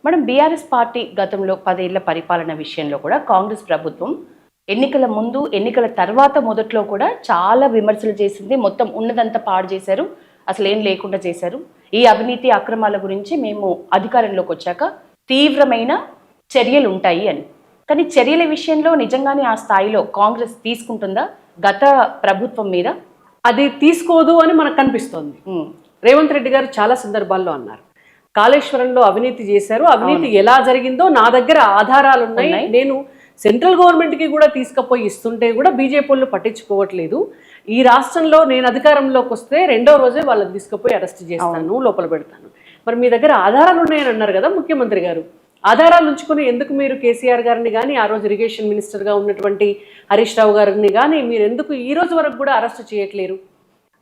మనం BRS party గతంలో 10 ఏళ్ల పరిపాలన విషయంలో కూడా కాంగ్రెస్ ప్రభుత్వం ఎన్నికల ముందు ఎన్నికల తర్వాత మొదట్లో కూడా చాలా విమర్శలు చేసింది. మొత్తం ఉన్నదంతా పాడు చేశారు, అసలు ఏం లేకుండా చేశారు. ఈ అవినీతి అక్రమాల గురించి మేము అధికారంలోకి వచ్చాక తీవ్రమైన చర్యలు ఉంటాయి అని. కానీ చర్యల విషయంలో నిజంగానే ఆ స్థాయిలో కాంగ్రెస్ తీసుకుంటుందా గత ప్రభుత్వం మీద? అది తీసుకోదు అని మనకు కనిపిస్తోంది. రేవంత్ రెడ్డి గారు చాలా సందర్భాల్లో అన్నారు, కాళేశ్వరంలో అవినీతి చేశారు, అవినీతి ఎలా జరిగిందో నా దగ్గర ఆధారాలు ఉన్నాయి, నేను సెంట్రల్ గవర్నమెంట్కి కూడా తీసుకుపోయి ఇస్తుంటే కూడా బీజేపీ వాళ్ళు పట్టించుకోవట్లేదు, ఈ రాష్ట్రంలో నేను అధికారంలోకి వస్తే 2వ రోజే వాళ్ళని తీసుకుపోయి అరెస్ట్ చేస్తాను, లోపల పెడతాను. మరి మీ దగ్గర ఆధారాలు ఉన్నాయని అన్నారు కదా ముఖ్యమంత్రి గారు. ఆధారాలు ఉంచుకుని ఎందుకు మీరు కేసీఆర్ గారిని కానీ, ఆ రోజు ఇరిగేషన్ మినిస్టర్గా ఉన్నటువంటి హరీష్ రావు గారిని కానీ మీరు ఎందుకు ఈ రోజు వరకు కూడా అరెస్ట్ చేయట్లేరు?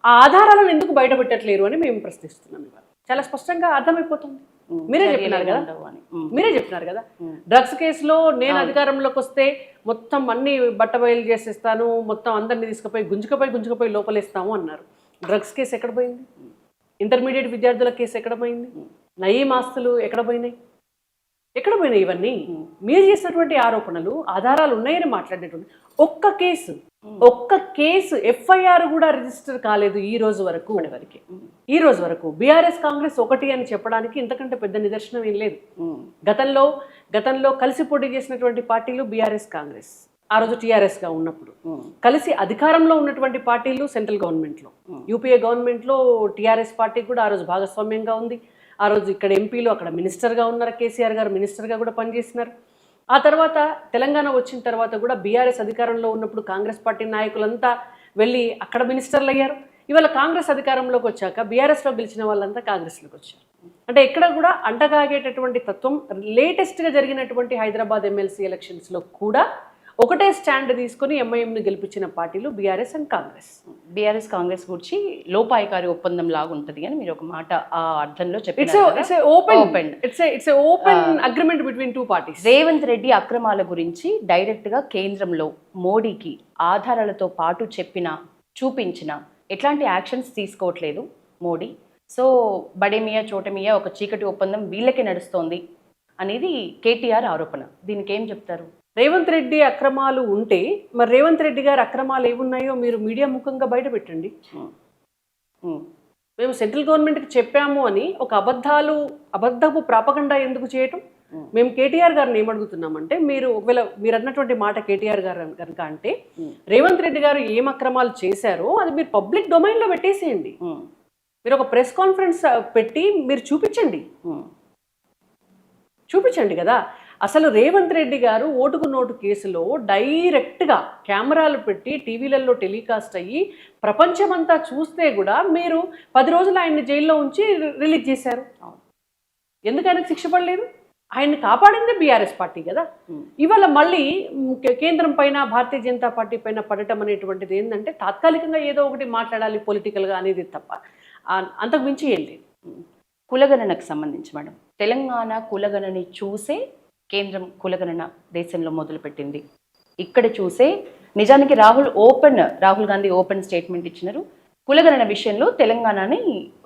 ఆ ఆధారాలను ఎందుకు బయట పెట్టట్లేరు అని మేము ప్రశ్నిస్తున్నాం. ఇవాళ చాలా స్పష్టంగా అర్థమైపోతుంది. మీరే చెప్పినారు కదా డ్రగ్స్ కేసులో నేను అధికారంలోకి వస్తే మొత్తం అన్ని బట్టబయలు చేసేస్తాను, మొత్తం అందరినీ తీసుకుపోయి గుంజుకుపోయి లోపలేస్తాము అన్నారు. డ్రగ్స్ కేసు ఎక్కడ పోయింది? ఇంటర్మీడియట్ విద్యార్థుల కేసు ఎక్కడ పోయింది? నయీం ఆస్తులు ఎక్కడ పోయినాయి? ఇవన్నీ మీరు చేసినటువంటి ఆరోపణలు ఆధారాలు ఉన్నాయని మాట్లాడేటువంటి ఒక్క కేసు ఎఫ్ఐఆర్ కూడా రిజిస్టర్ కాలేదు ఈ రోజు వరకు. బీఆర్ఎస్ కాంగ్రెస్ ఒకటి అని చెప్పడానికి ఇంతకంటే పెద్ద నిదర్శనం ఏం లేదు. గతంలో కలిసి పోటీ చేసినటువంటి పార్టీలు బీఆర్ఎస్ కాంగ్రెస్, ఆ రోజు టీఆర్ఎస్గా ఉన్నప్పుడు కలిసి అధికారంలో ఉన్నటువంటి పార్టీలు సెంట్రల్ గవర్నమెంట్లో, యూపీఏ గవర్నమెంట్లో టీఆర్ఎస్ పార్టీ కూడా ఆ రోజు భాగస్వామ్యంగా ఉంది. ఆ రోజు ఇక్కడ ఎంపీలు అక్కడ మినిస్టర్గా ఉన్నారు, కేసీఆర్ గారు మినిస్టర్గా కూడా పనిచేసినారు. ఆ తర్వాత తెలంగాణ వచ్చిన తర్వాత కూడా బీఆర్ఎస్ అధికారంలో ఉన్నప్పుడు కాంగ్రెస్ పార్టీ నాయకులంతా వెళ్ళి అక్కడ మినిస్టర్లు అయ్యారు. ఇవాళ కాంగ్రెస్ అధికారంలోకి వచ్చాక బీఆర్ఎస్లో గెలిచిన వాళ్ళంతా కాంగ్రెస్లోకి వచ్చారు. అంటే ఎక్కడ కూడా అంటగాగేటటువంటి తత్వం లేటెస్ట్గా జరిగినటువంటి హైదరాబాద్ ఎమ్మెల్సీ ఎలక్షన్స్లో కూడా ఒకటే స్టాండ్ తీసుకుని ఎంఐఎంను గెలిపించిన పార్టీలు BRS and Congress. BRS Congress గురించి లోపాయకారి ఒప్పందం లాగా ఉంటుంది అని మీరు ఒక మాట ఆ అర్థంలో చెప్పారు. It's open agreement between two parties. Revanth Reddy అక్రమాల గురించి డైరెక్ట్ గా కేంద్రంలో మోడీకి ఆధారాలతో పాటు చూపించిన ఎట్లాంటి యాక్షన్స్ తీసుకోవట్లేదు మోడీ. సో బడేమియా చోటమియా ఒక చీకటి ఒప్పందం వీళ్ళకే నడుస్తోంది అనేది కేటీఆర్ ఆరోపణ. దీనికి ఏం చెప్తారు? రేవంత్ రెడ్డి అక్రమాలు ఉంటే మరి రేవంత్ రెడ్డి గారి అక్రమాలు ఏమున్నాయో మీరు మీడియా ముఖంగా బయట పెట్టండి. మేము సెంట్రల్ గవర్నమెంట్కి చెప్పాము అని ఒక అబద్ధపు ప్రాపగండా ఎందుకు చేయటం? మేము కేటీఆర్ గారిని ఏమడుగుతున్నామంటే, ఒకవేళ మీరు అన్నటువంటి మాట కేటీఆర్ గారు కనుక అంటే రేవంత్ రెడ్డి గారు ఏం అక్రమాలు చేశారో అది మీరు పబ్లిక్ డొమైన్లో పెట్టేసేయండి. మీరు ఒక ప్రెస్ కాన్ఫరెన్స్ పెట్టి మీరు చూపించండి కదా. అసలు రేవంత్ రెడ్డి గారు ఓటుకు నోటు కేసులో డైరెక్ట్గా కెమెరాలు పెట్టి టీవీలలో టెలికాస్ట్ అయ్యి ప్రపంచమంతా చూస్తే కూడా మీరు 10 రోజులు ఆయన్ని జైల్లో ఉంచి రిలీజ్ చేశారు. ఎందుకు ఆయనకు శిక్ష పడలేదు? ఆయన్ని కాపాడిందే బీఆర్ఎస్ పార్టీ కదా. ఇవాళ మళ్ళీ కేంద్రం పైన భారతీయ జనతా పార్టీ పైన పడటం అనేటువంటిది ఏంటంటే తాత్కాలికంగా ఏదో ఒకటి మాట్లాడాలి పొలిటికల్గా అనేది తప్ప అంతకు మించి ఏం లేదు. కులగణనకు సంబంధించి మేడం, తెలంగాణ కులగణని చూసే కేంద్రం కులగణన దేశంలో మొదలుపెట్టింది. ఇక్కడ చూసే నిజానికి రాహుల్ గాంధీ ఓపెన్ స్టేట్మెంట్ ఇచ్చినారు, కులగణన విషయంలో తెలంగాణని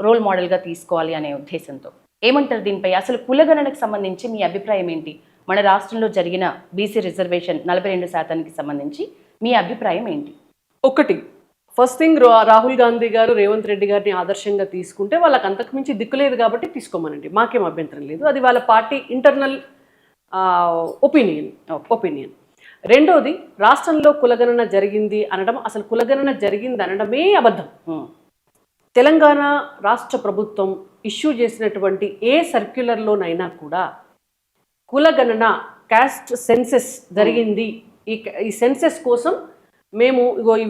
రోల్ మోడల్గా తీసుకోవాలి అనే ఉద్దేశంతో. ఏమంటారు దీనిపై? అసలు కులగణనకు సంబంధించి మీ అభిప్రాయం ఏంటి? మన రాష్ట్రంలో జరిగిన బీసీ రిజర్వేషన్ 42% సంబంధించి మీ అభిప్రాయం ఏంటి? ఫస్ట్ థింగ్, రాహుల్ గాంధీ గారు రేవంత్ రెడ్డి గారిని ఆదర్శంగా తీసుకుంటే వాళ్ళకి అంతకుమించి దిక్కులేదు కాబట్టి తీసుకోమనండి, మాకేం అభ్యంతరం లేదు. అది వాళ్ళ పార్టీ ఇంటర్నల్ ఒపీనియన్. రెండోది, రాష్ట్రంలో కులగణన జరిగింది అనడం, అసలు కులగణన జరిగింది అనడమే అబద్ధం. తెలంగాణ రాష్ట్ర ప్రభుత్వం ఇష్యూ చేసినటువంటి ఏ సర్క్యులర్లోనైనా కూడా కులగణన, క్యాస్ట్ సెన్సెస్ జరిగింది, ఈ సెన్సెస్ కోసం మేము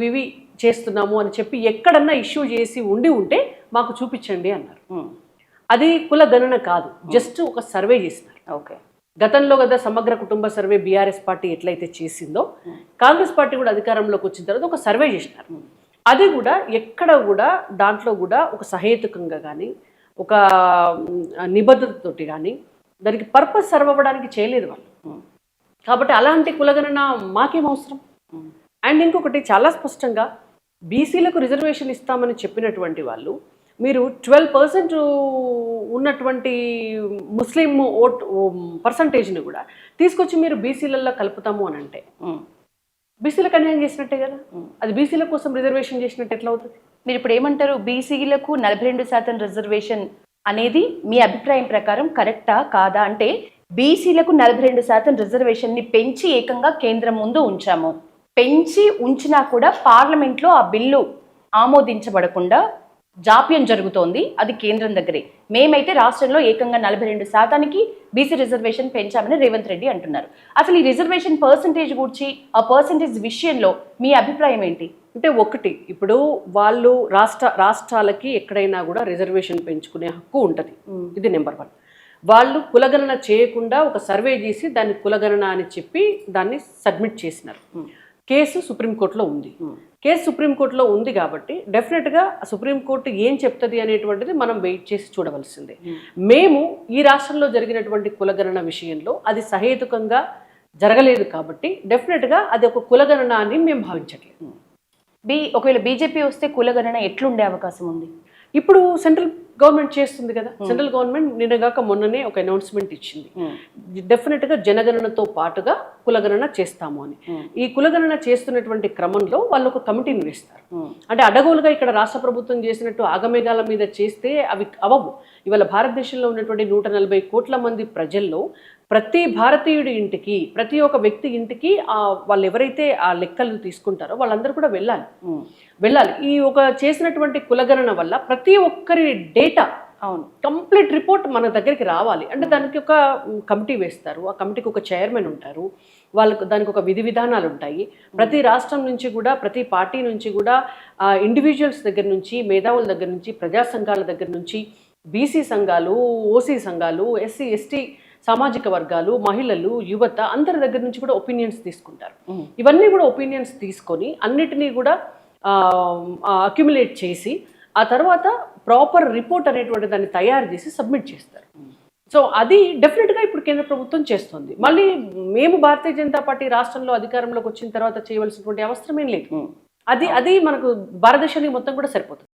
ఇవి చేస్తున్నాము అని చెప్పి ఎక్కడన్నా ఇష్యూ చేసి ఉంటే మాకు చూపించండి అన్నారు. అది కులగణన కాదు, జస్ట్ ఒక సర్వే చేసినారు. ఓకే. గతంలో కదా సమగ్ర కుటుంబ సర్వే బీఆర్ఎస్ పార్టీ ఎట్లయితే చేసిందో, కాంగ్రెస్ పార్టీ కూడా అధికారంలోకి వచ్చిన తర్వాత ఒక సర్వే చేసినారు. అది కూడా ఎక్కడ కూడా దాంట్లో కూడా ఒక సహేతుకంగా కానీ ఒక నిబద్ధతతోటి కానీ దానికి పర్పస్ సర్వ్ అవ్వడానికి చేయలేదు వాళ్ళు. కాబట్టి అలాంటి కులగణన మాకేం అవసరం? అండ్ ఇంకొకటి, చాలా స్పష్టంగా బీసీలకు రిజర్వేషన్ ఇస్తామని చెప్పినటువంటి వాళ్ళు మీరు 12% ఉన్నటువంటి ముస్లిం ఓట్ పర్సంటేజ్ని కూడా తీసుకొచ్చి మీరు బీసీలలో కలుపుతాము అని అంటే బీసీలకు అన్యాయం చేసినట్టే కదా. అది బీసీల కోసం రిజర్వేషన్ చేసినట్టు ఎట్లా అవుతుంది? మీరు ఇప్పుడు ఏమంటారు, బీసీలకు 42% రిజర్వేషన్ అనేది మీ అభిప్రాయం ప్రకారం కరెక్టా కాదా అంటే, బీసీలకు 42% రిజర్వేషన్ని పెంచి ఏకంగా కేంద్రం ముందు ఉంచాము, పెంచి ఉంచినా కూడా పార్లమెంట్లో ఆ బిల్లు ఆమోదించబడకుండా జాప్యం జరుగుతోంది, అది కేంద్రం దగ్గరే. మేమైతే రాష్ట్రంలో ఏకంగా 42%కి బీసీ రిజర్వేషన్ పెంచామని రేవంత్ రెడ్డి అంటున్నారు. అసలు ఈ రిజర్వేషన్ పర్సంటేజ్ గురించి, ఆ పర్సంటేజ్ విషయంలో మీ అభిప్రాయం ఏంటి? అంటే ఒకటి, ఇప్పుడు వాళ్ళు రాష్ట్రాలకి ఎక్కడైనా కూడా రిజర్వేషన్ పెంచుకునే హక్కు ఉంటుంది. ఇది నెంబర్ 1. వాళ్ళు కులగణన చేయకుండా ఒక సర్వే చేసి దాన్ని కులగణన అని చెప్పి దాన్ని సబ్మిట్ చేసినారు. కేసు సుప్రీంకోర్టులో ఉంది. కేసు సుప్రీంకోర్టులో ఉంది కాబట్టి డెఫినెట్గా సుప్రీంకోర్టు ఏం చెప్తుంది అనేటువంటిది మనం వెయిట్ చేసి చూడవలసిందే. మేము ఈ రాష్ట్రంలో జరిగినటువంటి కులగణన విషయంలో అది సహేతుకంగా జరగలేదు కాబట్టి డెఫినెట్గా అది ఒక కులగణన అని మేము భావించట్లేదు. ఒకవేళ బీజేపీ వస్తే కులగణన ఎట్లుండే అవకాశం ఉంది? ఇప్పుడు సెంట్రల్ గవర్నమెంట్ చేస్తుంది కదా. సెంట్రల్ గవర్నమెంట్ నిన్నగాక మొన్ననే ఒక అనౌన్స్మెంట్ ఇచ్చింది, డెఫినెట్గా జనగణనతో పాటుగా కులగణన చేస్తాము అని. ఈ కులగణన చేస్తున్నటువంటి క్రమంలో వాళ్ళు ఒక కమిటీని వేస్తారు. అంటే అడగోలుగా ఇక్కడ రాష్ట్ర ప్రభుత్వం చేసినట్టు ఆగమేఘాల మీద చేస్తే అవి అవవు. ఇవాళ భారతదేశంలో ఉన్నటువంటి 140 కోట్ల మంది ప్రజల్లో ప్రతి భారతీయుడి ఇంటికి, ప్రతి ఒక్క వ్యక్తి ఇంటికి వాళ్ళు ఎవరైతే ఆ లెక్కలు తీసుకుంటారో వాళ్ళందరూ కూడా వెళ్ళాలి. ఈ ఒక చేసినటువంటి కులగణన వల్ల ప్రతి ఒక్కరి డేటా, కంప్లీట్ రిపోర్ట్ మన దగ్గరికి రావాలి. అంటే దానికి ఒక కమిటీ వేస్తారు. ఆ కమిటీకి ఒక చైర్మన్ ఉంటారు. దానికి ఒక విధి విధానాలు ఉంటాయి. ప్రతి రాష్ట్రం నుంచి కూడా, ప్రతి పార్టీ నుంచి కూడా, ఇండివిజువల్స్ దగ్గర నుంచి, మేధావుల దగ్గర నుంచి, ప్రజా సంఘాల దగ్గర నుంచి, బీసీ సంఘాలు, ఓసీ సంఘాలు, ఎస్సీ ఎస్టీ సామాజిక వర్గాలు, మహిళలు, యువత అందరి దగ్గర నుంచి కూడా ఒపీనియన్స్ తీసుకుంటారు. ఇవన్నీ కూడా ఒపీనియన్స్ తీసుకొని అన్నిటినీ కూడా అక్యుములేట్ చేసి ఆ తర్వాత ప్రాపర్ రిపోర్ట్ అనేటువంటి దాన్ని తయారు చేసి సబ్మిట్ చేస్తారు. సో అది డెఫినెట్గా ఇప్పుడు కేంద్ర ప్రభుత్వం చేస్తుంది. మళ్ళీ మేము భారతీయ జనతా పార్టీ రాష్ట్రంలో అధికారంలోకి వచ్చిన తర్వాత చేయవలసినటువంటి అవసరం ఏం లేదు. అది మనకు భారతదేశానికి మొత్తం కూడా సరిపోతుంది.